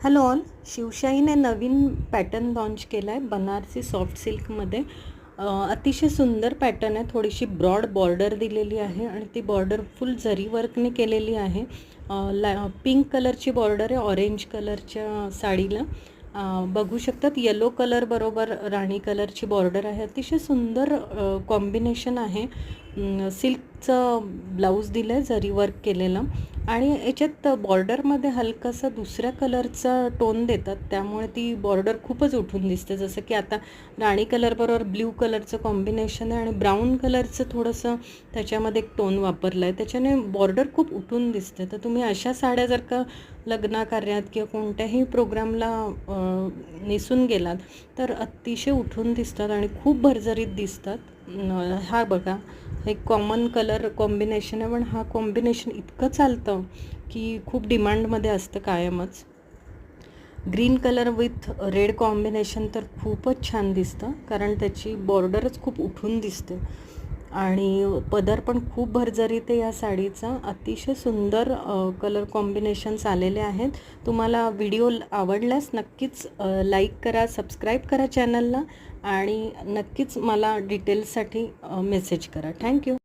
Hello all, शिवशाहीने नवीन pattern launch केला आहे Banarasi soft सिल्कमध्ये. अतिशय सुंदर पॅटर्न आहे. थोडीशी ब्रॉड बॉर्डर दिलेली आहे आणि ती बॉर्डर फुल जरी वर्कने केलेली आहे. पिंक कलरची बॉर्डर आहे ऑरेंज कलरच्या साडीला. बघू शकतात येलो कलर बरोबर राणी कलरची बॉर्डर आहे. अतिशय सुंदर कॉम्बिनेशन आहे. सिल्कचं ब्लाऊज दिलं आहे जरी वर्क केलेलं आणि याच्यात बॉर्डरमध्ये हलकासा दुसऱ्या कलरचा टोन देतात, त्यामुळे ती बॉर्डर खूपच उठून दिसते. जसं की आता राणी कलरबरोबर ब्ल्यू कलरचं कॉम्बिनेशन आहे आणि ब्राऊन कलरचं थोडंसं त्याच्यामध्ये एक टोन वापरला आहे, त्याच्याने बॉर्डर खूप उठून दिसते. तर तुम्ही अशा साड्या जर का लग्नाकार्यात किंवा कोणत्याही प्रोग्रामला नेसून गेलात तर अतिशय उठून दिसतात आणि खूप भरजरीत दिसतात. हा बघा, एक कॉमन कलर कॉम्बिनेशन आहे, पण हा कॉम्बिनेशन इतकं चालतं की खूप डिमांडमध्ये असतं कायमच. Green colour with red combination तर खूपच छान दिसतं, कारण त्याची बॉर्डरच खूप उठून दिसते आणि पदर पण खूप भरजरीत आहे या साडीचा. अतिशय सुंदर कलर कॉम्बिनेशन्स आलेले आहेत. तुम्हाला व्हिडिओ आवडल्यास नक्कीच लाईक करा, सबस्क्राईब करा चॅनलला आणि नक्कीच मला डिटेल्ससाठी मेसेज करा. थँक्यू.